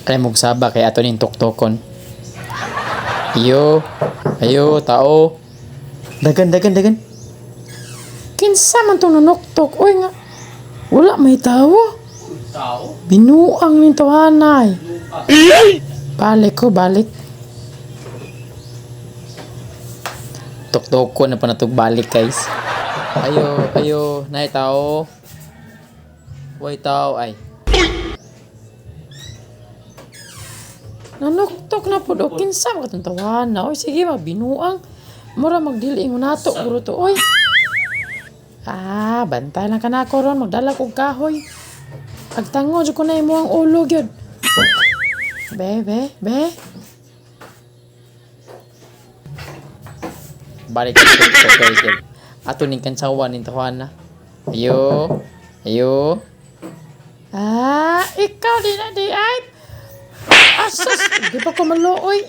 Ay mugsaba kay ato ning tuktokon. Iyo, ayo tao. Dagan dagan dagan. Kinsa man tong nanuktok? Uy nga. Wala may tawo. Tao? Binuang ning tawanay. Balik ko, balik. Tuktokon na pa natog balik guys. Ayo, ayo, nay tao. Way tao ay. Nanuktok na po do. Kinsa man katong tawana? Oy sige magbinuang. Mura magdili ingon nato guro to. Oy. Bantay lang ka na ako ron. Magdala kong kahoy. Agtango jud ko na imo ang ulo gyud. Be. Balik ko guys. Ato ning kansawan ning tawana. Ayo. Ayo. Ikaw di na di ay. Asas, di pa ko maluoy.